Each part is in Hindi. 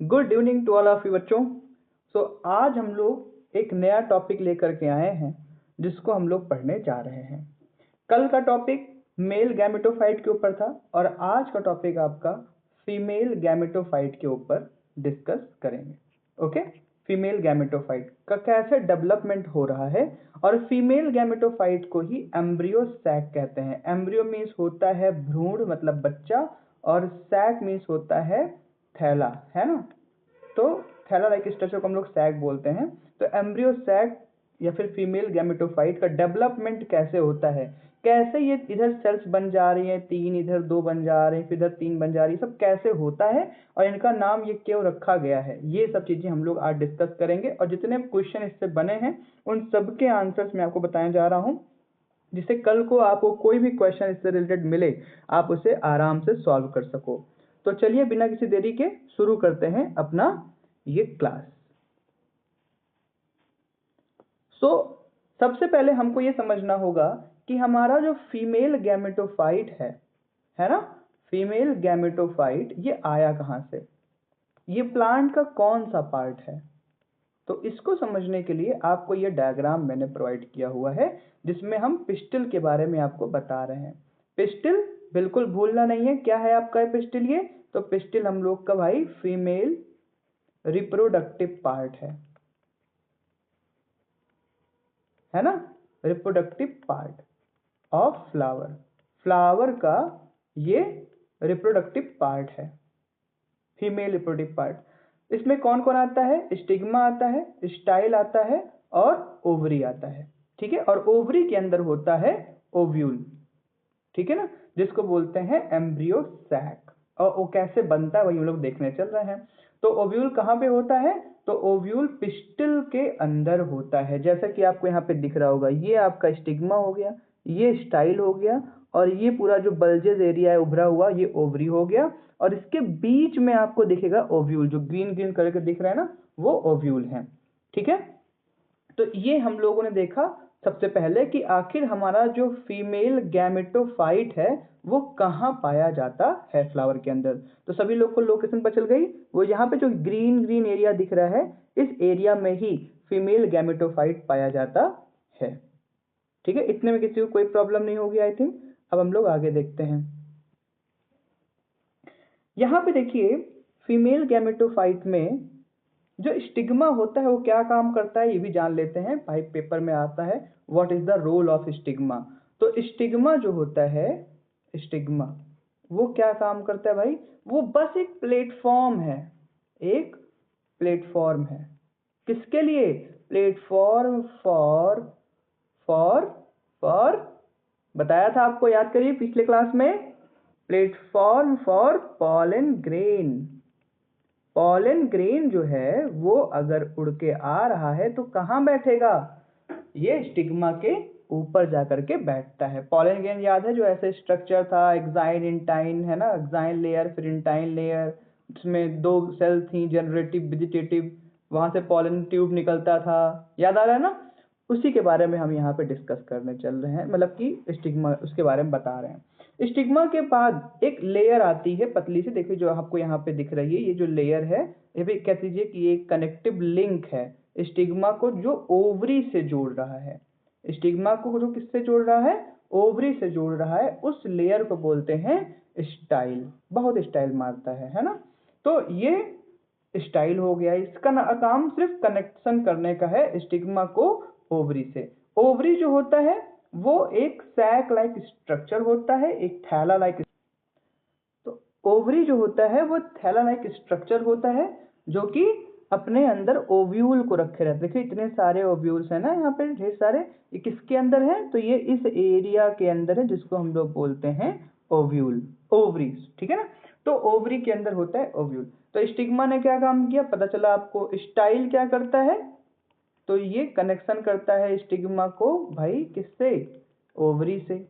Good evening to all of you बच्चों। आज हम लोग एक नया टॉपिक लेकर के आए हैं जिसको हम लोग पढ़ने जा रहे हैं। कल का टॉपिक मेल गैमेटोफाइट के ऊपर था और आज का टॉपिक आपका फीमेल गैमेटोफाइट के ऊपर डिस्कस करेंगे। ओके, फीमेल गैमेटोफाइट का कैसे डेवलपमेंट हो रहा है और फीमेल गैमेटोफाइट को ही एम्ब्रियो सैक कहते हैं। एम्ब्रियो मीन्स होता है भ्रूण मतलब बच्चा और सैक मीन्स होता है थैला, है ना। तो थैला लाइक स्ट्रक्चर को हम लोग सैक बोलते हैं। तो एम्ब्रियो सैक या फिर फीमेल गैमेटोफाइट का डेवलपमेंट कैसे होता है, कैसे ये इधर सेल्स बन जा रही हैं, 3 इधर 2 बन जा रहे हैं, फिर इधर 3 बन जा रही है, सब कैसे होता है और इनका नाम ये क्यों रखा गया है, ये सब चीजें हम लोग आज डिस्कस करेंगे। और जितने क्वेश्चन इससे बने हैं उन सबके आंसर्स मैं आपको बताने जा रहा हूँ, जिससे कल को आपको कोई भी क्वेश्चन इससे रिलेटेड मिले आप उसे आराम से सॉल्व कर सको। तो चलिए बिना किसी देरी के शुरू करते हैं अपना ये क्लास। सबसे पहले हमको ये समझना होगा कि हमारा जो फीमेल गैमेटोफाइट है ना, फीमेल गैमेटोफाइट ये आया कहाँ से, ये प्लांट का कौन सा पार्ट है। तो इसको समझने के लिए आपको ये डायग्राम मैंने प्रोवाइड किया हुआ है जिसमें हम पिस्टिल के बारे में आपको बता रहे हैं। पिस्टिल बिल्कुल भूलना नहीं है, क्या है आपका पिस्टिल, ये तो पिस्टिल हम लोग का भाई फीमेल रिप्रोडक्टिव पार्ट है ना, reproductive part of flower, flower का ये रिप्रोडक्टिव पार्ट है, फीमेल रिप्रोडक्टिव पार्ट। इसमें कौन कौन आता है, स्टिग्मा आता है, स्टाइल आता है और ओवरी आता है, ठीक है। और ओवरी के अंदर होता है ओव्यूल, ठीक है ना, जिसको बोलते हैं एम्ब्रियो सैक। और वो कैसे बनता है वही हम लोग देखने चल रहे हैं। तो ओव्यूल कहाँ पे होता है, तो ओव्यूल पिस्टिल के अंदर होता है, जैसा कि आपको यहाँ पे दिख रहा होगा। ये आपका स्टिग्मा हो गया, ये स्टाइल हो गया और ये पूरा जो बल्जेस एरिया है उभरा हुआ ये ओवरी हो गया और इसके बीच में आपको दिखेगा ओव्यूल, जो ग्रीन ग्रीन कलर के दिख रहा है ना वो ओव्यूल है, ठीक है। तो ये हम लोगों ने देखा सबसे पहले कि आखिर हमारा जो फीमेल गैमेटोफाइट है वो कहाँ पाया जाता है फ्लावर के अंदर। तो सभी लोग को लोकेशन पर चल गई, वो यहाँ पे जो ग्रीन ग्रीन एरिया दिख रहा है इस एरिया में ही फीमेल गैमेटोफाइट पाया जाता है, ठीक है। इतने में किसी को कोई प्रॉब्लम नहीं होगी आई थिंक। अब हम लोग आगे देखते हैं। यहाँ पे देखिए फीमेल गैमेटोफाइट में जो स्टिग्मा होता है वो क्या काम करता है ये भी जान लेते हैं, भाई पेपर में आता है what is the role of stigma. तो स्टिग्मा जो होता है, स्टिग्मा वो क्या काम करता है भाई, वो बस एक प्लेटफॉर्म है, एक प्लेटफॉर्म है, किसके लिए, प्लेटफॉर्म फॉर फॉर बताया था आपको, याद करिए पिछले क्लास में, platform for pollen grain. Pollen grain जो है वो अगर उड़ के आ रहा है तो कहाँ बैठेगा, ये स्टिग्मा के ऊपर जाकर के बैठता है। पॉलन ग्रेन याद है जो ऐसे स्ट्रक्चर था, एक्साइन इंटाइन, है ना, एक्साइन लेयर फिर इंटाइन लेयर, जिसमें 2 सेल थी, जनरेटिव वेजिटेटिव, वहां से पॉलन ट्यूब निकलता था, याद आ रहा है ना। उसी के बारे में हम यहाँ पे डिस्कस करने चल रहे हैं, मतलब कि स्टिग्मा उसके बारे में बता रहे हैं। स्टिग्मा के बाद एक लेयर आती है पतली सी, देखिए जो आपको यहाँ पे दिख रही है, ये जो लेयर है ये भी कह दीजिए कि ये कनेक्टिव लिंक है स्टिग्मा को जो ओवरी से जोड़ रहा है। स्टिग्मा को जो किससे जोड़ रहा है, ओवरी से जोड़ रहा है, उस लेयर को बोलते हैं स्टाइल। बहुत स्टाइल मारता है ना। तो ये स्टाइल हो गया, इसका काम सिर्फ कनेक्शन करने का है स्टिग्मा को ओवरी से। ओवरी जो होता है वो एक सैक लाइक स्ट्रक्चर होता है, एक थैला लाइक, तो ओवरी जो होता है वो थैला लाइक स्ट्रक्चर होता है जो कि अपने अंदर ओव्यूल को रखे रहते हैं। देखिए इतने सारे ओव्यूल्स है ना यहाँ पे, ढेर सारे, ये किसके अंदर है, तो ये इस एरिया के अंदर है जिसको हम लोग बोलते हैं ओव्यूल, ओवरीज, ठीक है ना। तो ओवरी के अंदर होता है ओव्यूल। तो स्टिग्मा ने क्या काम किया पता चला आपको, स्टाइल क्या करता है, तो ये कनेक्शन करता है स्टिग्मा को भाई किससे, ओवरी से,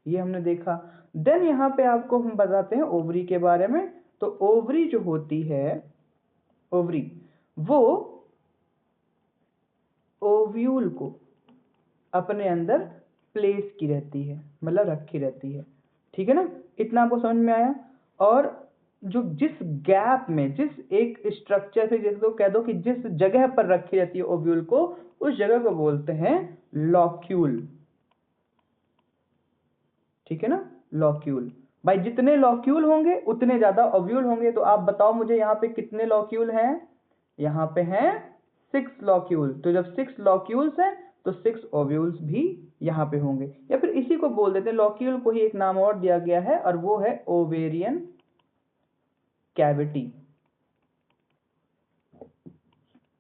ये हमने देखा। देन यहाँ पे आपको हम बताते हैं ओवरी के बारे में। तो ओवरी जो होती है, ओवरी वो ओव्यूल को अपने अंदर प्लेस की रहती है, मतलब रखी रहती है, ठीक है ना। इतना आपको समझ में आया। और जो जिस गैप में, जिस एक स्ट्रक्चर से, जिसको कह दो कि जिस जगह पर रखी जाती है ओव्यूल को, उस जगह को बोलते हैं लॉक्यूल। ठीक है ना, लॉक्यूल। भाई जितने लॉक्यूल होंगे उतने ज्यादा ओव्यूल होंगे। तो आप बताओ मुझे यहाँ पे कितने लॉक्यूल हैं? यहाँ पे हैं 6 लॉक्यूल। तो जब 6 लॉक्यूल्स हैं तो 6 ओव्यूल्स भी यहाँ पे होंगे। या फिर इसी को बोल देते हैं, लॉक्यूल को ही एक नाम और दिया गया है और वो है ओवेरियन कैविटी।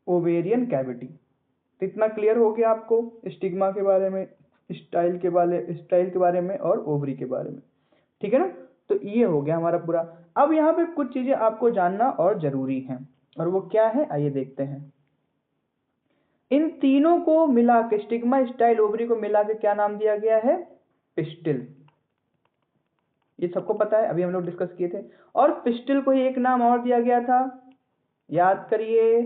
Ovarian cavity. तो इतना क्लियर हो गया आपको स्टिग्मा के बारे में, स्टाइल के बारे में और ओवरी के बारे में। ठीक है ना, तो ये हो गया हमारा पूरा। अब यहाँ पे कुछ चीजें आपको जानना और जरूरी है, और वो क्या है आइए देखते हैं। इन तीनों को मिला के, स्टिग्मा, स्टाइल, ओवरी को मिला के क्या नाम दिया गया है? पिस्टिल। ये सबको पता है, अभी हम लोग डिस्कस किए थे। और पिस्टिल को ही एक नाम और दिया गया था, याद करिए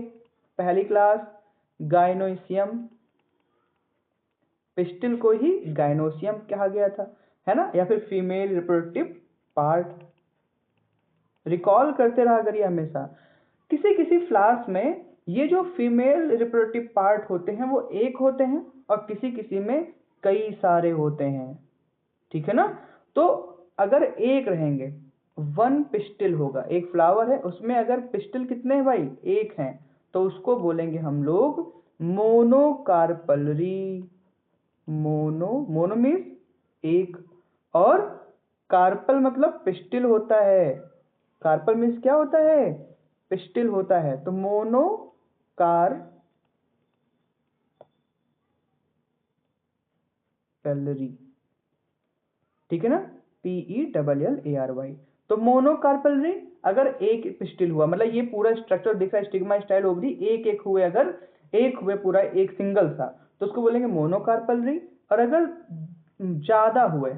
पहली क्लास, गाइनोसियम। पिस्टिल को ही गाइनोसियम कहा गया था, है ना, या फिर फीमेल रिप्रोडक्टिव पार्ट। रिकॉल करते रहा करिए हमेशा। किसी किसी फ्लावर्स में ये जो फीमेल रिप्रोडक्टिव पार्ट होते हैं वो एक होते हैं, और किसी किसी में कई सारे होते हैं। ठीक है ना, तो अगर एक रहेंगे, 1 पिस्टिल होगा, एक फ्लावर है उसमें अगर पिस्टिल कितने हैं भाई? एक हैं, तो उसको बोलेंगे हम लोग मोनोकार्पलरी। मोनो मीन्स एक, और कार्पल मतलब पिस्टिल होता है। कार्पल मीन्स क्या होता है? पिस्टिल होता है। तो मोनो कार्पेलरी। ठीक है ना, PELLARY। तो मोनोकार्पेलरी अगर एक पिस्टिल हुआ, मतलब ये पूरा स्ट्रक्चर दिख रहा है स्टिग्मा, स्टाइल, ओवरी, एक एक हुए, अगर एक हुए पूरा एक सिंगल सा, तो उसको बोलेंगे मोनोकार्पेलरी। और अगर ज्यादा हुए,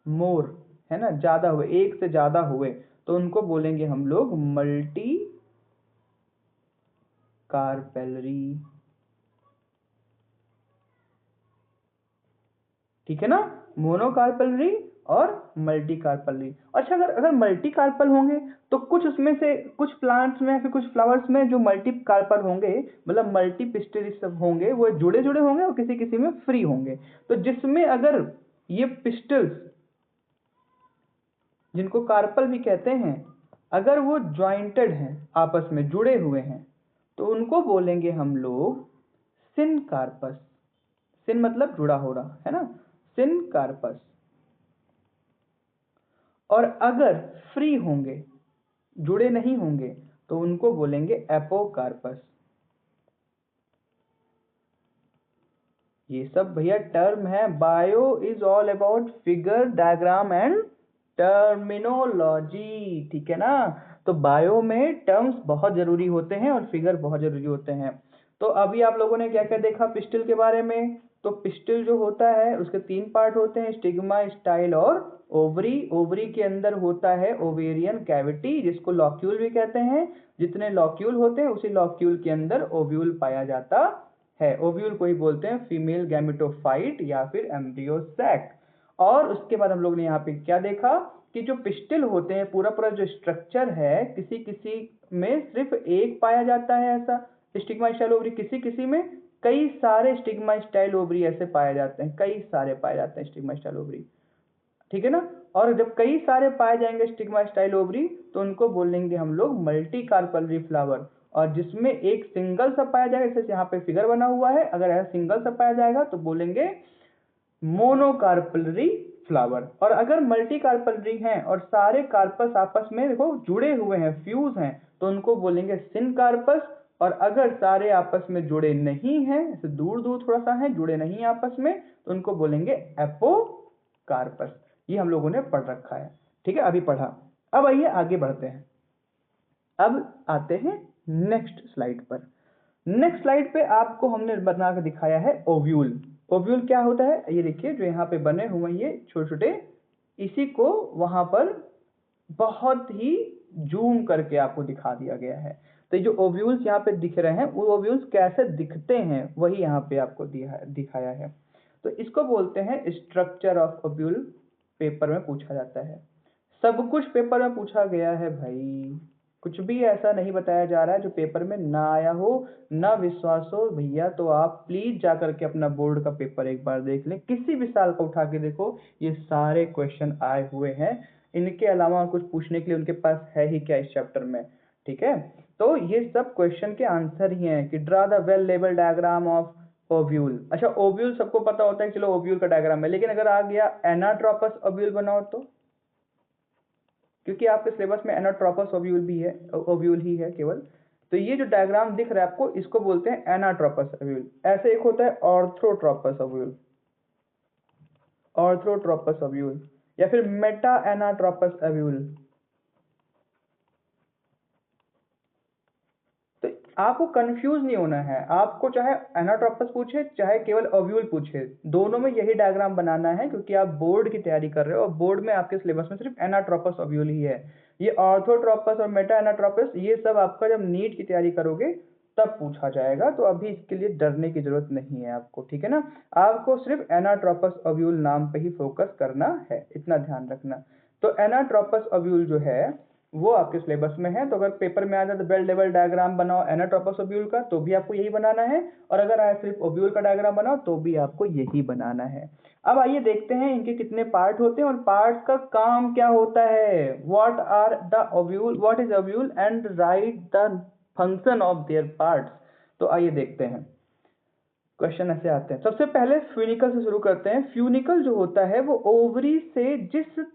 मोर, है ना, ज्यादा हुए, एक से ज्यादा हुए, तो उनको बोलेंगे हम लोग मल्टी कार्पेलरी। ठीक है ना, मोनोकार्पलरी और मल्टी कार्पलरी। अच्छा, अगर मल्टी कार्पल होंगे तो कुछ उसमें से, कुछ प्लांट्स में, फिर कुछ फ्लावर्स में जो मल्टी कार्पल होंगे, मतलब मल्टी पिस्टिल सब होंगे, वो जुड़े जुड़े होंगे और किसी किसी में फ्री होंगे। तो जिसमें अगर ये पिस्टल्स, जिनको कार्पल भी कहते हैं, अगर वो ज्वाइंटेड हैं, आपस में जुड़े हुए हैं, तो उनको बोलेंगे हम लोग सिनकार्पस। सिन मतलब जुड़ा हो रहा, है ना, सिनकार्पस। और अगर फ्री होंगे, जुड़े नहीं होंगे, तो उनको बोलेंगे एपोकार्पस। ये सब भैया टर्म है। Bio is all about figure, diagram and terminology. ठीक है ना, तो बायो में टर्म्स बहुत जरूरी होते हैं और फिगर बहुत जरूरी होते हैं। तो अभी आप लोगों ने क्या क्या देखा पिस्टिल के बारे में? तो पिस्टिल जो होता है उसके 3 पार्ट होते हैं, स्टिग्मा, स्टाइल और ओवरी। ओवरी के अंदर होता है ओवेरियन कैविटी, जिसको लॉक्यूल भी कहते हैं। जितने लॉक्यूल होते हैं उसी लॉक्यूल के अंदर ओव्यूल पाया जाता है। ओव्यूल को ही बोलते हैं फीमेल गैमेटोफाइट या फिर एम्ब्रियो सैक। और उसके बाद हम लोग ने यहाँ पे क्या देखा कि जो पिस्टिल होते हैं, पूरा पूरा जो स्ट्रक्चर है, किसी किसी में सिर्फ एक पाया जाता है ऐसा स्टिग्मा, स्टाइल, ओवरी। किसी किसी में कई सारे स्टिग्मा, स्टाइल, ओवरी ऐसे पाए जाते हैं, कई सारे पाए जाते हैं स्टिग्मा, स्टाइल, ओवरी। ठीक है ना, और जब कई सारे पाए जाएंगे स्टिग्मा, स्टाइल, ओवरी, तो उनको बोलेंगे हम लोग मल्टी कार्पलरी फ्लावर। और जिसमें एक सिंगल सा पाया जाएगा, जैसे यहाँ पे फिगर बना हुआ है, अगर ऐसा सिंगल सा पाया जाएगा तो बोलेंगे मोनोकार्पलरी फ्लावर। और अगर मल्टी कार्पलरी हैं और सारे कार्पस आपस में देखो जुड़े हुए हैं, फ्यूज हैं, तो उनको बोलेंगे सिनकार्पस। और अगर सारे आपस में जुड़े नहीं हैं, जैसे दूर दूर थोड़ा सा है, जुड़े नहीं हैं आपस में, तो उनको बोलेंगे एपोकार्पस। ये हम लोगों ने पढ़ रखा है। ठीक है, अभी पढ़ा। अब आइए आगे बढ़ते हैं। अब आते हैं नेक्स्ट स्लाइड पर। नेक्स्ट स्लाइड पे आपको हमने बना के दिखाया है ओव्यूल। ओव्यूल क्या होता है ये देखिए, जो यहाँ पे बने हुए हैं ये छोटे छोटे, इसी को वहां पर बहुत ही जूम करके आपको दिखा दिया गया है। तो जो ओव्यूल्स यहाँ पे दिख रहे हैं, वो ओव्यूल्स कैसे दिखते हैं वही यहाँ पे आपको दिखाया है। तो इसको बोलते हैं स्ट्रक्चर ऑफ ओव्यूल, पेपर में पूछा जाता है। सब कुछ पेपर में पूछा गया है भाई, कुछ भी ऐसा नहीं बताया जा रहा है जो पेपर में ना आया हो, ना विश्वास हो भैया तो आप प्लीज जा करके अपना बोर्ड का पेपर एक बार देख लें, किसी भी साल का उठा के देखो, ये सारे क्वेश्चन आए हुए हैं। इनके अलावा कुछ पूछने के लिए उनके पास है ही क्या इस चैप्टर में, ठीक है। तो ये सब क्वेश्चन के आंसर ही हैं कि draw the well label diagram of ovule. अच्छा, ओव्यूल सबको पता होता है, चलो ओव्यूल का डायग्राम है, लेकिन अगर आ गया एनाट्रोपस ओव्यूल बनाओ तो, क्योंकि आपके सिलेबस में एनाट्रोपस ओव्यूल भी है, ओव्यूल ही है केवल। तो ये जो डायग्राम दिख रहा है आपको, इसको बोलते हैं एनाट्रोपस ओव्यूल। ऐसे एक होता है ऑर्थोट्रोपस ओव्यूल, ऑर्थोट्रोपस ओव्यूल, या फिर मेटा एनाट्रोपस ओव्यूल। तो आपको कंफ्यूज नहीं होना है, आपको चाहे एनाट्रोपस पूछे चाहे केवल ओव्यूल पूछे, दोनों में यही डायग्राम बनाना है, क्योंकि आप बोर्ड की तैयारी कर रहे हो और बोर्ड में आपके सिलेबस में सिर्फ एनाट्रोपस ओव्यूल ही है। ये ऑर्थोट्रोपस और मेटा एनाट्रोपस ये सब आपका जब नीट की तैयारी करोगे तब पूछा जाएगा, तो अभी इसके लिए डरने की जरूरत नहीं है आपको, ठीक है ना। आपको सिर्फ एनाट्रोपस ओव्यूल नाम पे ही फोकस करना है, इतना ध्यान रखना। तो एनाट्रोपस ओव्यूल जो है वो आपके सिलेबस में है, तो अगर पेपर में आ जाए तो बेल लेवल डायग्राम बनाओ एनाट्रोपस ओव्यूल का, तो भी आपको यही बनाना है, और अगर आए सिर्फ ओव्यूल का डायग्राम बनाओ तो भी आपको यही बनाना है। अब आइए देखते हैं इनके कितने पार्ट होते हैं और पार्ट्स का काम क्या होता है। What are the ovule, what is ovule and write the function of their parts. तो आइए देखते हैं, क्वेश्चन ऐसे आते हैं। सबसे पहले फ्यूनिकल से शुरू करते हैं। फ्यूनिकल जो होता है वो ओवरी से जिस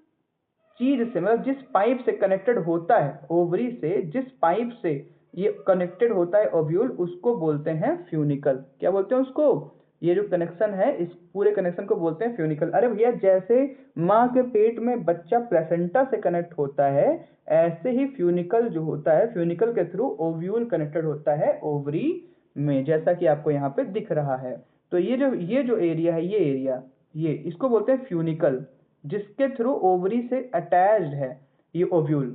चीज से, मतलब जिस पाइप से कनेक्टेड होता है, ओवरी से जिस पाइप से ये कनेक्टेड होता है ओव्यूल, उसको बोलते हैं फ्यूनिकल। क्या बोलते हैं उसको, ये जो कनेक्शन है इस पूरे कनेक्शन को बोलते हैं फ्यूनिकल। अरे भैया, जैसे माँ के पेट में बच्चा प्लेसेंटा से कनेक्ट होता है, ऐसे ही फ्यूनिकल जो होता है, फ्यूनिकल के थ्रू ओव्यूल कनेक्टेड होता है ओवरी में, जैसा कि आपको यहाँ पे दिख रहा है। तो ये जो एरिया है, ये एरिया, ये इसको बोलते हैं फ्यूनिकल, जिसके थ्रू ओवरी से अटैच्ड है ये ओव्यूल,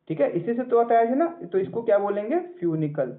ठीक है, इसी से तो अटैच है ना, तो इसको क्या बोलेंगे, फ्यूनिकल,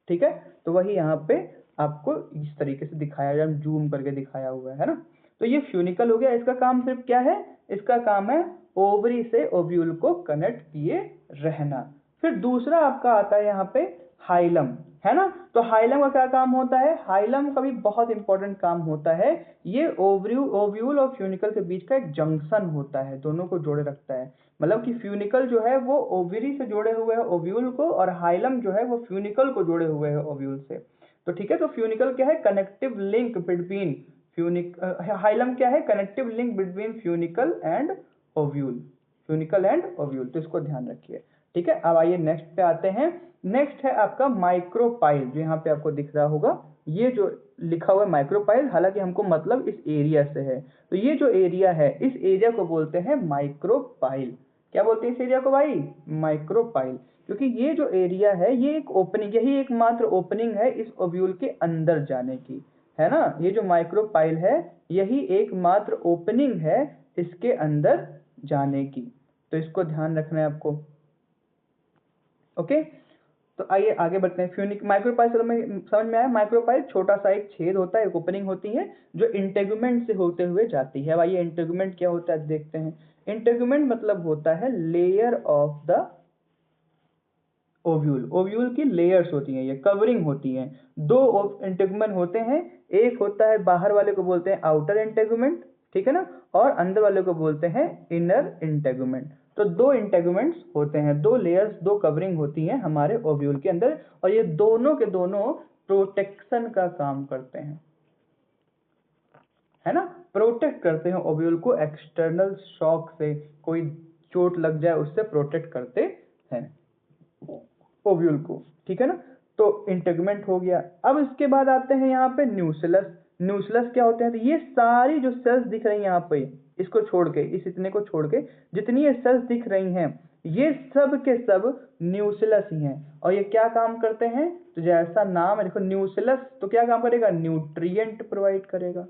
ठीक है। तो वही यहाँ पे आपको इस तरीके से दिखाया, जूम करके दिखाया हुआ है ना। तो ये फ्यूनिकल हो गया, इसका काम सिर्फ क्या है, इसका काम है ओवरी से ओव्यूल को कनेक्ट किए रहना। फिर दूसरा आपका आता है यहाँ पे हाइलम, है ना। तो हाइलम का क्या काम होता है, हाइलम का भी बहुत इंपॉर्टेंट काम होता है। ये ओव्यूल और फ्यूनिकल के बीच का एक जंक्शन होता है, दोनों को जोड़े रखता है। मतलब कि फ्यूनिकल जो है वो ओवरी से जोड़े हुए है ओव्यूल को, और हाइलम जो है वो फ्यूनिकल को जोड़े हुए है ओव्यूल से। तो ठीक है, तो फ्यूनिकल क्या है, कनेक्टिव लिंक बिटवीन हाइलम क्या है, connective link between funicle and ovule, funicle and ovule, तो इसको ध्यान रखिए, ठीक है। अब आइए नेक्स्ट पे आते हैं। नेक्स्ट है आपका माइक्रोपाइल, जो यहाँ पे आपको दिख रहा होगा, ये जो लिखा हुआ है माइक्रोपाइल, हालांकि हमको मतलब इस एरिया से है, तो ये जो एरिया है इस एरिया को बोलते हैं माइक्रोपाइल। क्या बोलते हैं इस एरिया को भाई, माइक्रोपाइल, क्योंकि ये जो एरिया है ये एक ओपनिंग, यही एकमात्र ओपनिंग है इस ओव्यूल के अंदर जाने की, है ना। ये जो माइक्रोपाइल है यही एकमात्र ओपनिंग है इसके अंदर जाने की, तो इसको ध्यान रखना है आपको, ओके। तो आइए आगे बढ़ते हैं। फ्यूनिक माइक्रोपाइल समझ में आया। माइक्रोपाइल छोटा सा एक छेद होता है, एक ओपनिंग होती है जो इंटेगुमेंट से होते हुए जाती है। अब आइए इंटेगुमेंट क्या होता है देखते हैं। इंटेगुमेंट मतलब होता है layer of the ovule, ovule की लेयर्स होती हैं, ये कवरिंग होती हैं। दो इंटेगुमेंट होते हैं, एक होता है बाहर वाले को बोलते हैं आउटर इंटेगुमेंट, ठीक है ना, और अंदर वाले को बोलते हैं इनर इंटेगुमेंट। तो दो इंटेगुमेंट्स होते हैं, दो लेयर्स, दो कवरिंग होती हैं हमारे ओव्यूल के अंदर, और ये दोनों के दोनों प्रोटेक्शन का काम करते हैं, है ना, प्रोटेक्ट करते हैं ओव्यूल को एक्सटर्नल शॉक से, कोई चोट लग जाए उससे प्रोटेक्ट करते हैं ओव्यूल को, ठीक है ना। तो इंटेगुमेंट हो गया। अब इसके बाद आते हैं यहाँ पे न्यूक्लियस। न्यूक्लियस क्या होते हैं, तो ये सारी जो सेल्स दिख रही हैं यहाँ पे, इसको छोड़ के, इस इतने को छोड़ के जितनी ये सेल्स दिख रही हैं, ये सब के सब न्यूक्लियस ही हैं। और ये क्या काम करते हैं, तो जैसा नाम है देखो न्यूक्लियस, तो क्या काम करेगा, न्यूट्रिएंट प्रोवाइड करेगा,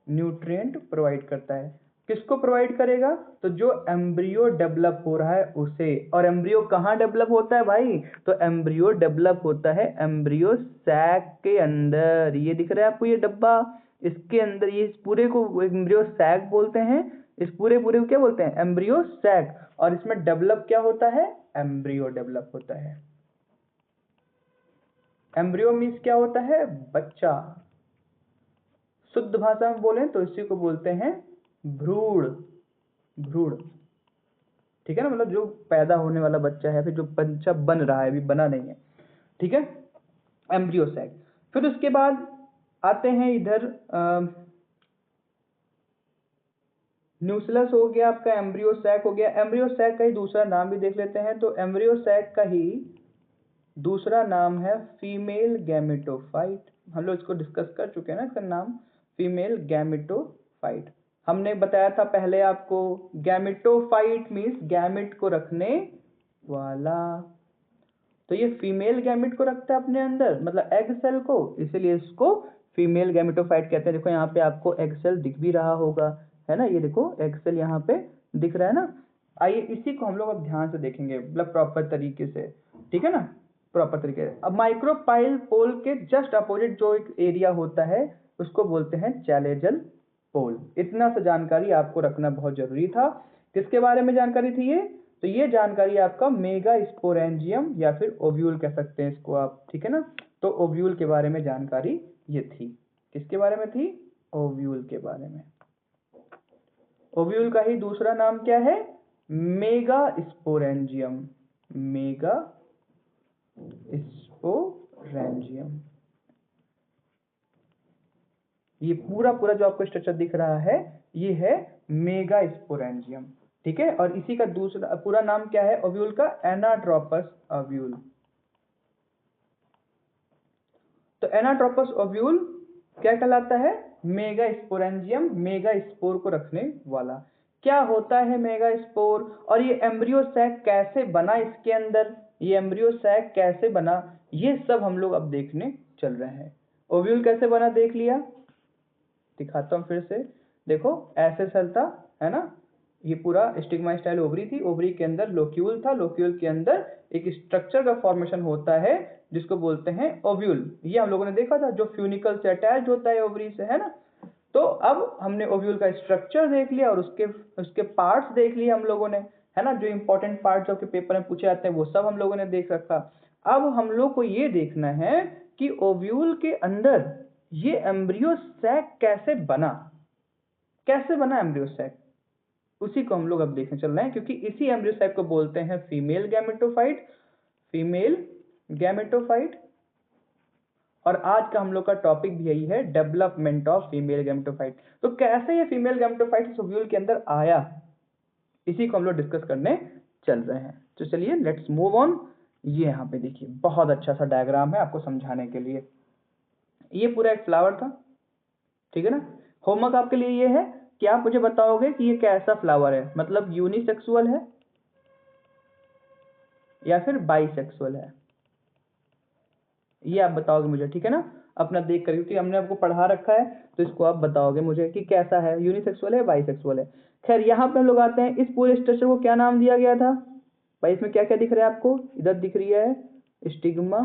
न्यूट्रिएंट प्रोवाइड करता है। किसको प्रोवाइड करेगा, तो जो एम्ब्रियो डेवलप हो रहा है उसे। और एम्ब्रियो कहाँ डेवलप होता है भाई, तो एम्ब्रियो डेवलप होता है एम्ब्रियो सैक के अंदर, ये दिख रहा है आपको ये डब्बा, इसके अंदर ये इस पूरे को एम्ब्रियो सैक बोलते हैं, इस पूरे पूरे को क्या बोलते हैं, एम्ब्रियो सैक। और इसमें डेवलप क्या होता है, एम्ब्रियो डेवलप होता है। एम्ब्रियो मीन्स क्या होता है, बच्चा। शुद्ध भाषा में बोलें तो इसी को बोलते हैं भ्रूण, भ्रूण, ठीक है ना, मतलब जो पैदा होने वाला बच्चा है, फिर जो बच्चा बन रहा है, अभी बना नहीं है, ठीक है, एम्ब्रियो सैक। फिर उसके बाद आते हैं इधर न्यूक्लियस हो गया आपका, एम्ब्रियो सैक हो गया। एम्ब्रियो सैक का ही दूसरा नाम भी देख लेते हैं। तो एम्ब्रियो सैक का ही दूसरा नाम है फीमेल गैमेटोफाइट। हम लोग इसको डिस्कस कर चुके हैं ना, इसका नाम फीमेल गैमेटोफाइट। हमने बताया था पहले आपको, गैमेटोफाइट मीन्स गैमेट को रखने वाला। तो ये फीमेल गैमेट को रखता है अपने अंदर, मतलब एग सेल को, इसीलिए इसको फीमेल गैमेटोफाइट कहते हैं। देखो यहाँ पे आपको एग सेल दिख भी रहा होगा, है ना, ये देखो एग सेल यहाँ पे दिख रहा है ना। आइए इसी को हम लोग अब ध्यान से देखेंगे, मतलब प्रॉपर तरीके से, ठीक है ना, प्रॉपर तरीके से। अब माइक्रोपाइल पोल के जस्ट अपोजिट जो एक एरिया होता है उसको बोलते हैं चैलेजल पोल। इतना सा जानकारी आपको रखना बहुत जरूरी था। किसके बारे में जानकारी थी ये, तो ये जानकारी आपका मेगा स्पोरेंजियम या फिर ओव्यूल कह सकते हैं इसको आप, ठीक है ना। तो ओव्यूल के बारे में जानकारी ये थी। किसके बारे में थी, ओव्यूल के बारे में। ओव्यूल का ही दूसरा नाम क्या है, मेगा स्पोरेंजियम, मेगा स्पोरेंजियम। ये पूरा पूरा जो आपको स्ट्रक्चर दिख रहा है ये है मेगा स्पोरेंजियम, ठीक है। और इसी का दूसरा पूरा नाम क्या है ओव्यूल का, एनाट्रोपस ओव्यूल। तो एनाट्रोपस ओव्यूल क्या कहलाता है, मेगा स्पोरेंजियम, मेगा स्पोर को रखने वाला। क्या होता है मेगा स्पोर, और ये एम्ब्रियो सैक कैसे बना इसके अंदर, ये एम्ब्रियो सैक कैसे बना, ये सब हम लोग अब देखने चल रहे हैं। ओव्यूल कैसे बना देख लिया, दिखाता हूँ फिर से। देखो ऐसे सेल था, है ना, ये पूरा स्टिग्मा स्टाइल ओवरी थी, ओवरी के अंदर लोक्यूल था, लोक्यूल के अंदर एक स्ट्रक्चर का फॉर्मेशन होता है जिसको बोलते हैं ओव्यूल। ये हम लोगों ने देखा था, जो फ्यूनिकल से अटैच होता है ओवरी से, है ना। तो अब हमने ओव्यूल का स्ट्रक्चर देख लिया और उसके उसके पार्ट्स देख लिए हम लोगों ने, है ना, जो इंपॉर्टेंट पार्ट जो आपके पेपर में पूछे जाते हैं वो सब हम लोगों ने देख रखा। अब हम लोग को ये देखना है कि ओव्यूल के अंदर ये एम्ब्रियो सैक कैसे बना, कैसे बना एम्ब्रियो सैक, उसी को हम लोग अब देखने चल रहे हैं। क्योंकि इसी एम्ब्रियो सैक को बोलते हैं फीमेल गैमेटोफाइट, फीमेल गैमेटोफाइट। और आज का हम लोग का टॉपिक भी यही है, डेवलपमेंट ऑफ फीमेल गैमेटोफाइट। तो कैसे ये फीमेल गैमेटोफाइट इस ओव्यूल के अंदर आया, इसी को हम लोग डिस्कस करने चल रहे हैं। तो चलिए लेट्स मूव ऑन। ये यहाँ पे देखिए बहुत अच्छा सा डायग्राम है आपको समझाने के लिए। ये पूरा एक फ्लावर था, ठीक है ना। होमवर्क आपके लिए ये है कि आप मुझे बताओगे कि ये कैसा फ्लावर है, मतलब यूनिसेक्सुअल है या फिर बाइसेक्सुअल है, ये आप बताओगे मुझे, ठीक है ना। अपना देख कर, क्योंकि हमने आपको पढ़ा रखा है तो इसको आप बताओगे मुझे कि कैसा है, यूनिसेक्सुअल है बाइसेक्सुअल है। खैर यहाँ पे हम लोग आते हैं, इस पूरे स्ट्रक्चर को क्या नाम दिया गया था भाई, इसमें क्या क्या दिख रहा है आपको, इधर दिख रही है स्टिग्मा,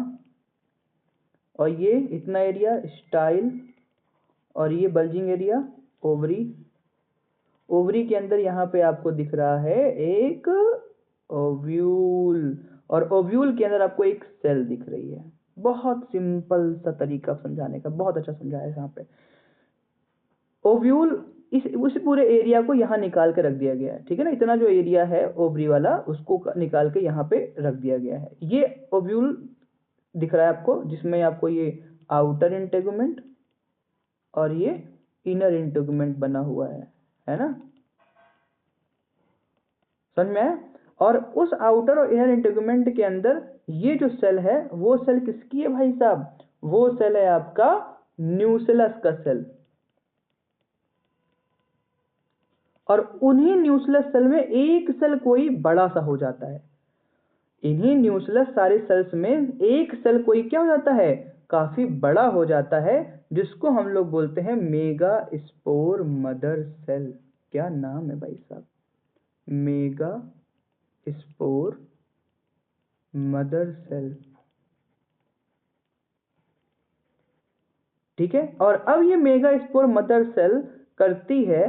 और ये इतना एरिया स्टाइल, और ये बल्जिंग एरिया ओवरी। ओवरी के अंदर यहाँ पे आपको दिख रहा है एक ओव्यूल, और ओव्यूल के अंदर आपको एक सेल दिख रही है। बहुत सिंपल सा तरीका समझाने का, बहुत अच्छा समझाया है यहाँ पे। ओव्यूल इस उस पूरे एरिया को यहाँ निकाल के रख दिया गया है, ठीक है ना। इतना जो एरिया है ओवरी वाला उसको निकाल के यहाँ पे रख दिया गया है। ये ओव्यूल दिख रहा है आपको, जिसमें आपको ये आउटर इंटेगुमेंट और ये इनर इंटेगुमेंट बना हुआ है ना, समझ में आया। और उस आउटर और इनर इंटेगुमेंट के अंदर ये जो सेल है वो सेल किसकी है भाई साहब, वो सेल है आपका न्यूक्लियस का सेल। और उन्हीं न्यूक्लियस सेल में एक सेल कोई बड़ा सा हो जाता है, इन्हीं न्यूक्लियस सारे सेल्स में एक सेल कोई क्या हो जाता है, काफी बड़ा हो जाता है, जिसको हम लोग बोलते हैं मेगा स्पोर मदर सेल। क्या नाम है भाई साहब, मेगा स्पोर मदर सेल। ठीक है। और अब ये मेगा स्पोर मदर सेल करती है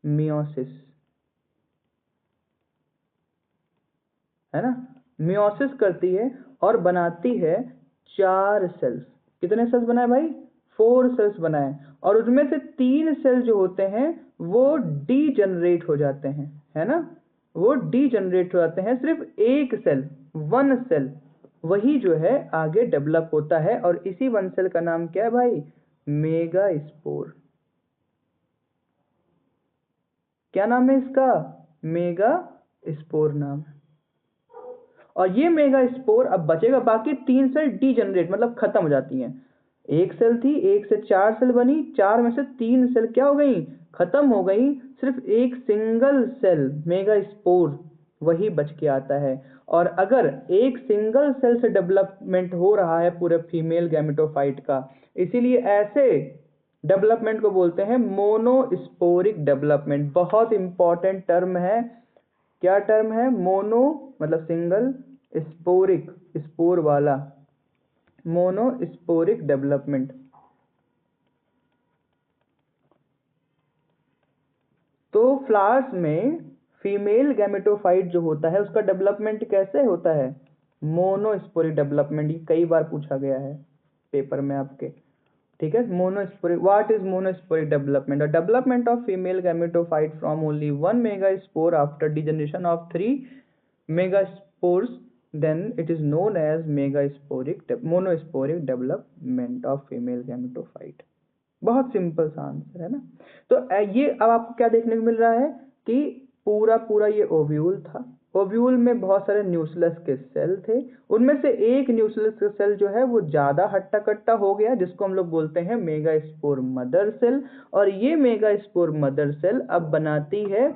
मियोसिस, है ना, मियोसिस करती है और बनाती है 4 सेल्स। कितने सेल्स बनाए भाई? 4 सेल्स बनाए। और उसमें से 3 सेल जो होते हैं वो डीजनरेट हो जाते हैं, है ना, वो डीजनरेट हो जाते हैं। सिर्फ एक सेल, 1 सेल, वही जो है आगे डेवलप होता है। और इसी 1 सेल का नाम क्या है भाई? Mega spore. क्या नाम है इसका? मेगा स्पोर नाम है। और ये मेगा स्पोर अब बचेगा, बाकी 3 सेल डीजनरेट मतलब खत्म हो जाती हैं। एक सेल थी, एक से 4 सेल बनी, 4 में से 3 सेल क्या हो गई? खत्म हो गई। सिर्फ एक सिंगल सेल मेगा स्पोर वही बच के आता है। और अगर एक सिंगल सेल से डेवलपमेंट हो रहा है पूरे फीमेल गैमेटोफाइट का, इसीलिए ऐसे डेवलपमेंट को बोलते हैं मोनोस्पोरिक डेवलपमेंट। बहुत इंपॉर्टेंट टर्म है। क्या टर्म है? मोनो मतलब सिंगल, स्पोरिक स्पोर वाला, मोनोस्पोरिक डेवलपमेंट। तो फ्लावर्स में फीमेल गैमेटोफाइट जो होता है उसका डेवलपमेंट कैसे होता है? Monosporic development. ये कई बार पूछा गया है पेपर में आपके, ठीक है। Monosporic, what is monosporic development? Development of female gametophyte from only 1 megaspore after degeneration of 3 megaspores, then it is known as monosporic development of female gametophyte। बहुत सिंपल सा आंसर है ना। तो ये अब आपको क्या देखने को मिल रहा है कि पूरा पूरा ये ओव्यूल था। ओव्यूल में बहुत सारे न्यूक्लियस के सेल थे, उनमें से एक न्यूक्लियस का सेल जो है वो ज्यादा हट्टा कट्टा हो गया, जिसको हम लोग बोलते हैं मेगास्पोर मदर सेल। और ये मेगास्पोर मदर सेल अब बनाती है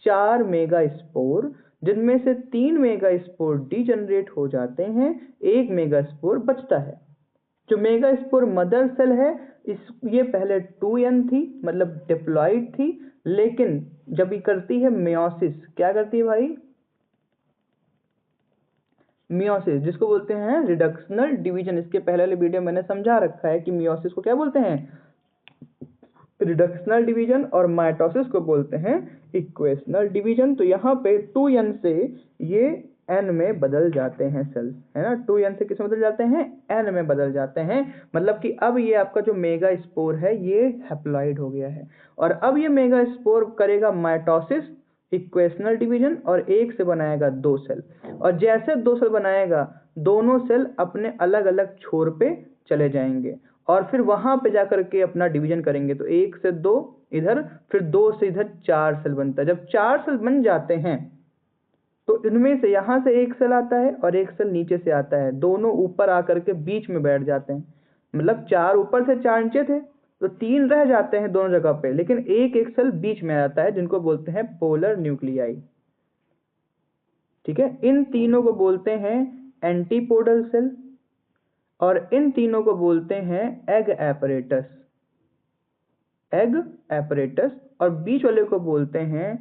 4 मेगास्पोर, जिनमें से 3 मेगास्पोर डीजनरेट हो जाते हैं, 1 मेगास्पोर बचता है। जो मेगास्पोर मदर सेल है इस ये पहले 2n थी, मतलब डिप्लॉइड थी, लेकिन जब ये करती है मियोसिस, क्या करती है भाई? मियोसिस, जिसको बोलते हैं रिडक्शनल डिवीजन। इसके पहले वाले वीडियो मैंने समझा रखा है कि मियोसिस को क्या बोलते हैं? Reductional division. और माइटोसिस को बोलते हैं इक्वेशनल डिवीजन। तो यहाँ पे 2n से ये n में बदल जाते हैं सेल्स, है ना। 2n से किस में बदल जाते हैं? n में बदल जाते हैं। मतलब कि अब ये आपका जो मेगा स्पोर है ये हैप्लॉइड हो गया है। और अब ये मेगा स्पोर करेगा माइटोसिस, इक्वेशनल डिवीजन, और एक से बनाएगा 2 सेल। और जैसे 2 सेल बनाएगा, दोनों सेल अपने अलग अलग छोर पे चले जाएंगे और फिर वहां पे जाकर के अपना डिवीजन करेंगे। तो 1 से 2 इधर, फिर 2 से इधर 4 सेल बनता है। जब 4 सेल बन जाते हैं तो इनमें से यहां से 1 सेल आता है और 1 सेल नीचे से आता है, दोनों ऊपर आकर के बीच में बैठ जाते हैं। मतलब 4 ऊपर से 4 नीचे थे तो 3 रह जाते हैं दोनों जगह पे, लेकिन एक सेल बीच में आता है, जिनको बोलते हैं पोलर न्यूक्लियाई, ठीक है। इन तीनों को बोलते हैं एंटीपोडल सेल, और इन तीनों को बोलते हैं एग एपरेटस, एग एपरेटस। और बीच वाले को बोलते हैं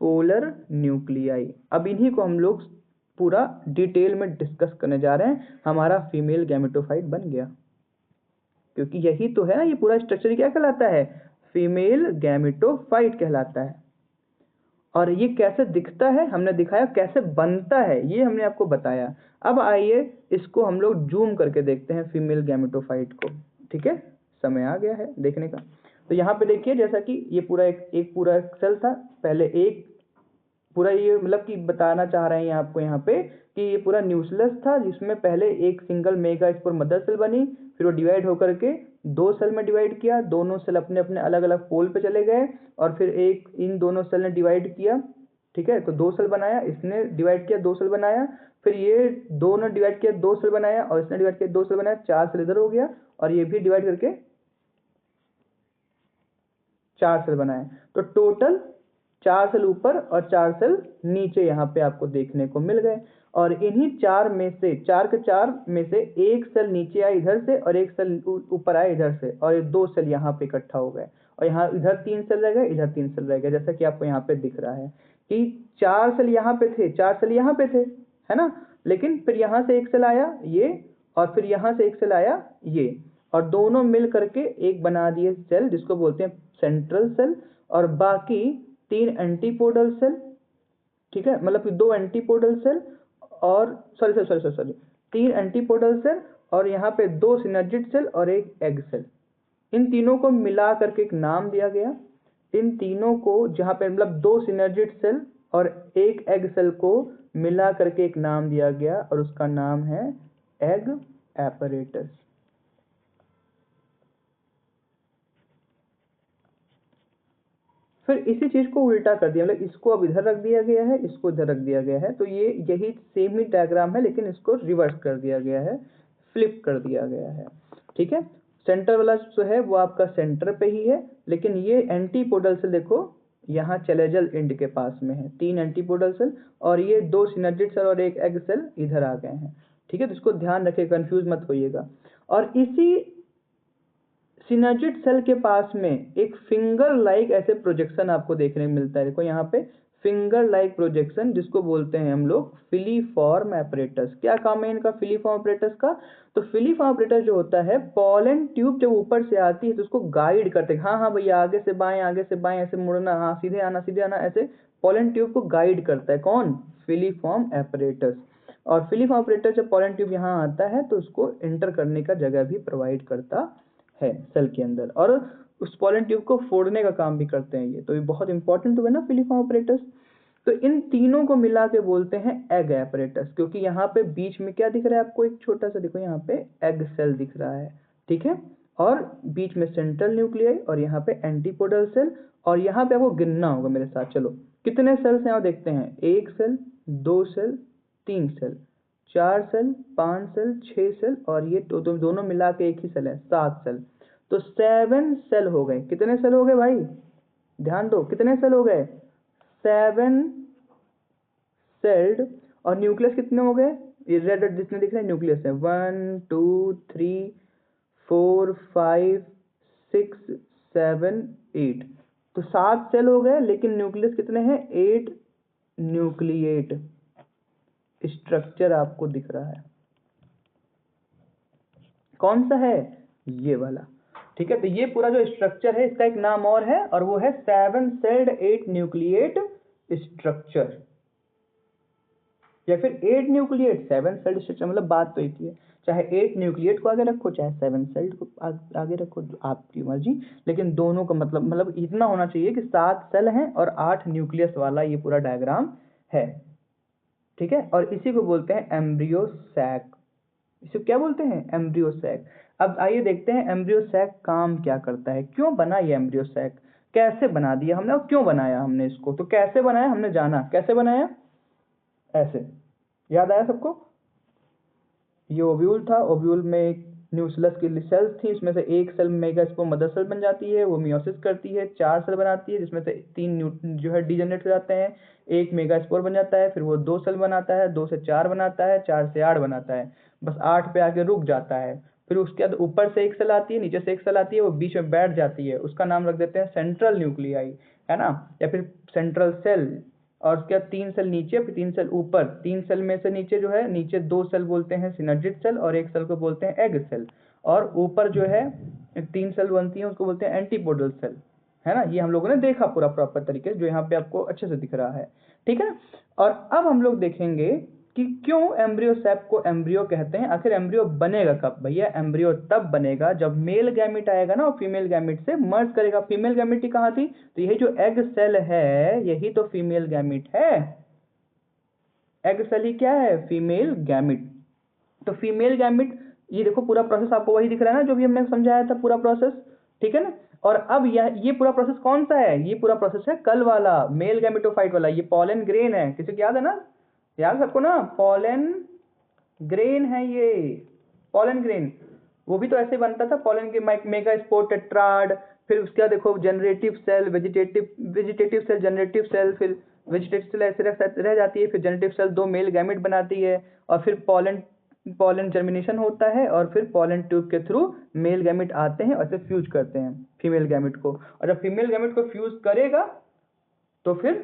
पोलर न्यूक्लियाई। अब इन्हीं को हम लोग पूरा डिटेल में डिस्कस करने जा रहे हैं। हमारा फीमेल गैमेटोफाइट बन गया, क्योंकि यही तो है ना, ये पूरा स्ट्रक्चर क्या कहलाता है? फीमेल गैमेटोफाइट कहलाता है। और ये कैसे दिखता है हमने दिखाया, कैसे बनता है ये हमने आपको बताया। अब आइए इसको हम लोग जूम करके देखते हैं फीमेल गैमेटोफाइट को, ठीक है। समय आ गया है देखने का। तो यहाँ पे देखिए, जैसा कि ये पूरा एक पूरा सेल था, पहले एक पूरा ये मतलब कि बताना चाह रहे हैं आपको यहाँ पे कि ये पूरा न्यूक्लियस था, जिसमें पहले एक single megaspore mother cell बनी, फिर वो डिवाइड होकर के 2 सेल में डिवाइड किया, दोनों सेल अपने अपने अलग अलग पोल पे चले गए, और फिर एक इन दोनों सेल ने डिवाइड किया, ठीक है। तो 2 सेल बनाया, इसने डिवाइड किया 2 सेल बनाया, फिर ये दोनों डिवाइड किया 2 सेल बनाया, और इसने डिवाइड किया 2 सेल बनाया, 4 सेल इधर हो गया, और ये भी डिवाइड करके 4 सेल बनाए। तो टोटल 4 सेल ऊपर और 4 सेल नीचे यहाँ पे आपको देखने को मिल गए। और इन्हीं 4 में से 4 के 4 में से एक सेल नीचे आया इधर से, और एक सेल ऊपर आया इधर से, और ये 2 सेल यहाँ पे इकट्ठा हो गए। और यहाँ इधर 3 सेल रह गए, इधर 3 सेल रह गए, जैसा कि आपको यहाँ पे दिख रहा है कि 4 सेल यहाँ पे थे, 4 सेल यहाँ पे थे, है ना। लेकिन फिर यहाँ से एक सेल आया ये, और फिर यहाँ से एक सेल आया ये, और दोनों मिल करके एक बना दिए सेल जिसको बोलते हैं सेंट्रल सेल, और बाकी 3 एंटीपोडल सेल, ठीक है, मतलब कि 2 एंटीपोडल सेल और सॉरी 3 एंटीपोडल सेल और यहाँ पे 2 सिनर्जिड सेल और एक एग सेल। इन तीनों को मिला करके एक नाम दिया गया। इन तीनों को जहाँ पे मतलब 2 सिनर्जिड सेल और एक एग सेल को मिला करके एक नाम दिया गया और उसका नाम है एग एपरेटस। फिर इसी चीज को उल्टा कर दिया, मतलब इसको अब इधर रख दिया गया है, इसको इधर रख दिया गया है, तो ये यही सेम ही डायग्राम है लेकिन इसको रिवर्स कर दिया गया है, फ्लिप कर दिया गया है, ठीक है। सेंटर वाला जो है वो आपका सेंटर पे ही है, लेकिन ये एंटीपोडल सेल देखो यहाँ चलेजल एंड के पास में है, 3 एंटीपोडल सेल और ये 2 सिनर्जिड सेल और एक एग सेल इधर आ गए हैं, ठीक है। तो इसको ध्यान रखिए, कंफ्यूज मत होइएगा। और इसी सिनर्जिड सेल के पास में एक फिंगर लाइक ऐसे प्रोजेक्शन आपको देखने को मिलता है, देखो यहाँ पे फिंगर लाइक प्रोजेक्शन, जिसको बोलते हैं हम लोग फिलीफॉर्म एपरेटस। क्या काम है इनका फिलीफॉर्म एपरेटस का? तो फिलीफॉर्म एपरेटस जो होता है, पॉलन ट्यूब जब ऊपर से आती है तो उसको गाइड करते हैं, हाँ हाँ भैया आगे से बाएं ऐसे मुड़ना, हाँ सीधे आना, ऐसे पॉलन ट्यूब को गाइड करता है कौन? Filiform apparatus. और फिलीफॉर्म एपरेटस जब पॉलन ट्यूब यहाँ आता है तो उसको एंटर करने का जगह भी प्रोवाइड करता है सेल के अंदर, और उस पॉलन ट्यूब को फोड़ने का काम भी करते हैं ये, तो ये बहुत इंपॉर्टेंट हुआ ना फिलीफॉर्म एपरेटस। तो इन तीनों को मिला के बोलते हैं एग एपरेटस, क्योंकि यहाँ पे बीच में क्या दिख रहा है आपको? एक छोटा सा देखो यहाँ पे एग सेल दिख रहा है, ठीक है, और बीच में सेंट्रल न्यूक्लियाई और यहाँ पे एंटीपोडल सेल, और यहाँ पे आपको गिनना होगा मेरे साथ, चलो कितने सेल्स हैं यहाँ देखते हैं, 1 cell, 2 cell, 3 cell, 4 cell, 5 cell, 6 cell और ये दोनों मिला के एक ही सेल है, 7 सेल। तो 7 सेल हो गए। कितने सेल हो गए भाई? ध्यान दो, कितने सेल हो गए? 7 सेल्ड। और न्यूक्लियस कितने हो गए? ये रेड जितने दिख रहे हैं न्यूक्लियस है, 1 2 3 4 5 6 7 8। तो 7 सेल हो गए, लेकिन न्यूक्लियस कितने हैं? 8 न्यूक्लिएट स्ट्रक्चर आपको दिख रहा है। कौन सा है? ये वाला, ठीक है। तो ये पूरा जो स्ट्रक्चर है इसका एक नाम और है, और वो है 7 सेल्ड 8 न्यूक्लिएट स्ट्रक्चर, या फिर 8 न्यूक्लिएट 7 सेल्ड स्ट्रक्चर, मतलब बात तो एक ही है। चाहे 8 न्यूक्लिएट को आगे रखो, चाहे 7 सेल्ड को आगे रखो, आपकी मर्जी, लेकिन दोनों का मतलब इतना होना चाहिए कि 7 सेल हैं और 8 न्यूक्लियस वाला ये पूरा डायग्राम है, ठीक है। और इसी को बोलते हैं एम्ब्रियो सैक। इसे क्या बोलते हैं? Embryo sac. अब आइए देखते हैं एम्ब्रियो सैक काम क्या करता है, क्यों बना ये एम्ब्रियो सैक, कैसे बना दिया हमने और क्यों बनाया हमने इसको। तो कैसे बनाया हमने जाना, कैसे बनाया? ऐसे, याद आया सबको? ये ओव्यूल था, ओव्यूल में एक न्यूक्लियस की सेल्स थी, इसमें से एक सेल मेगास्पोर मदर सेल बन जाती है, वो मियोसिस करती है, 4 सेल बनाती है, जिसमें से 3 जो है डीजनरेट हो जाते हैं, एक मेगास्पोर बन जाता है, फिर वो 2 सेल बनाता है, 2 से 4 बनाता है, 4 से 8 बनाता है, बस 8 पे आके रुक जाता है। फिर उसके बाद ऊपर से एक सेल आती है, नीचे से एक सेल आती है, वो बीच में बैठ जाती है, उसका नाम रख देते हैं सेंट्रल न्यूक्लियाई, है ना, या फिर सेंट्रल सेल। और उसके बाद 3 सेल नीचे, फिर 3 सेल ऊपर, 3 सेल में से नीचे जो है, नीचे 2 सेल बोलते हैं सिनर्जिड सेल और एक सेल को बोलते हैं एग सेल, और ऊपर जो है 3 सेल बनती है उसको बोलते हैं एंटीपोडल सेल, है ना। ये हम लोगों ने देखा पूरा प्रॉपर तरीके से, जो यहाँ पे आपको अच्छे से दिख रहा है, ठीक है। और अब हम लोग देखेंगे कि क्यों एम्ब्रियो सैक को एम्ब्रियो कहते हैं। आखिर एम्ब्रियो बनेगा कब? भैया एम्ब्रियो तब बनेगा जब मेल गैमेट आएगा ना, और फीमेल गैमेट से मर्ज करेगा। फीमेल गैमेट ही कहाँ थी? तो यही जो एग सेल है यही तो फीमेल गैमेट है। एग सेल ही क्या है? Female gamete. तो फीमेल गैमेट, ये देखो पूरा प्रोसेस आपको वही दिख रहा है ना जो भी हमने समझाया था, पूरा प्रोसेस, ठीक है ना। और अब ये पूरा प्रोसेस कौन सा है? ये पूरा प्रोसेस है कल वाला, मेल गैमेटोफाइट वाला। ये पॉलन ग्रेन है, किसी को याद है ना? याद सबको ना? पॉलन ग्रेन है ये, पॉलन ग्रेन। वो भी तो ऐसे बनता था, पॉलन के मेगा स्पोर टेट्राड, फिर उसके बाद देखो generative cell, vegetative cell, generative cell, फिर वेजिटेटिव सेल ऐसे रह जाती है, फिर जनरेटिव सेल 2 मेल गैमेट बनाती है, और फिर पॉलन जर्मिनेशन होता है, और फिर पॉलन ट्यूब के थ्रू मेल गैमेट आते हैं और ऐसे फ्यूज करते हैं फीमेल गैमेट को। और जब फीमेल गैमेट को फ्यूज करेगा तो फिर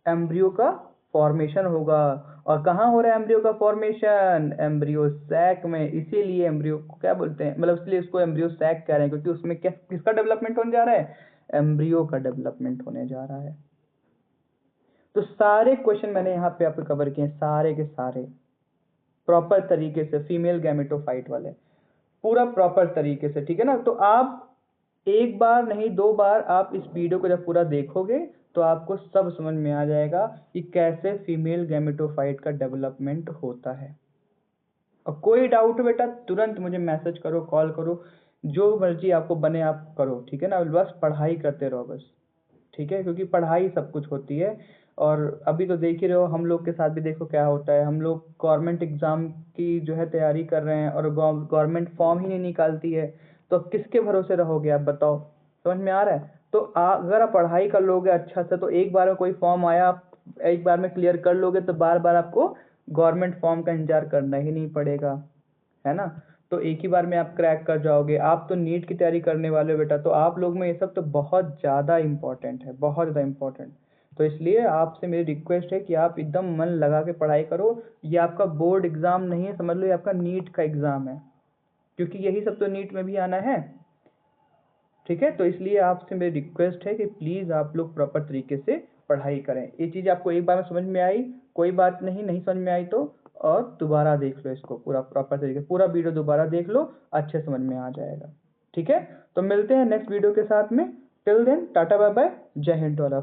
एम्ब्रियो का फॉर्मेशन होगा। और कहाँ हो रहा है एम्ब्रियो का फॉर्मेशन? एम्ब्रियो सैक में। इसीलिए एम्ब्रियो को क्या बोलते हैं, मतलब इसलिए इसको एम्ब्रियो सैक कह रहे हैं, क्योंकि उसमें क्या किसका डेवलपमेंट होने जा रहा है? एम्ब्रियो का डेवलपमेंट होने जा रहा है। तो सारे क्वेश्चन मैंने यहाँ पे आपको कवर किए हैं, सारे के सारे प्रॉपर तरीके से, फीमेल गैमेटोफाइट वाले, पूरा प्रॉपर तरीके से, ठीक है ना। तो आप एक बार नहीं 2 बार आप इस वीडियो को जब पूरा देखोगे तो आपको सब समझ में आ जाएगा कि कैसे फीमेल गैमेटोफाइट का डेवलपमेंट होता है। और कोई डाउट बेटा तुरंत मुझे मैसेज करो, कॉल करो, जो मर्जी आपको बने आप करो, ठीक है ना। बस पढ़ाई करते रहो बस, ठीक है, क्योंकि पढ़ाई सब कुछ होती है। और अभी तो देख ही रहे हो, हम लोग के साथ भी देखो क्या होता है। हम लोग गवर्नमेंट एग्जाम की जो है तैयारी कर रहे हैं और गवर्नमेंट फॉर्म ही नहीं निकालती है, तो अब किसके भरोसे रहोगे आप बताओ? समझ में आ रहा है? तो अगर आप पढ़ाई कर लोगे अच्छा से तो एक बार में कोई फॉर्म आया, आप एक बार में क्लियर कर लोगे तो बार बार आपको गवर्नमेंट फॉर्म का इंतजार करना ही नहीं पड़ेगा, है ना। तो एक ही बार में आप क्रैक कर जाओगे। आप तो नीट की तैयारी करने वाले हो बेटा, तो आप लोग में ये सब तो बहुत ज़्यादा इम्पोर्टेंट है, बहुत ज़्यादा इम्पोर्टेंट। तो इसलिए आपसे मेरी रिक्वेस्ट है कि आप एकदम मन लगा के पढ़ाई करो। ये आपका बोर्ड एग्ज़ाम नहीं है, समझ लो ये आपका नीट का एग्ज़ाम है, क्योंकि यही सब तो नीट में भी आना है, ठीक है। तो इसलिए आपसे मेरी रिक्वेस्ट है कि प्लीज़ आप लोग प्रॉपर तरीके से पढ़ाई करें। ये चीज़ आपको एक बार में समझ में आई, कोई बात नहीं, नहीं समझ में आई तो और दोबारा देख लो इसको पूरा प्रॉपर तरीके, पूरा वीडियो दोबारा देख लो, अच्छे समझ में आ जाएगा, ठीक है। तो मिलते हैं नेक्स्ट वीडियो के साथ में। Till then tata bye bye, Jai Hind to all.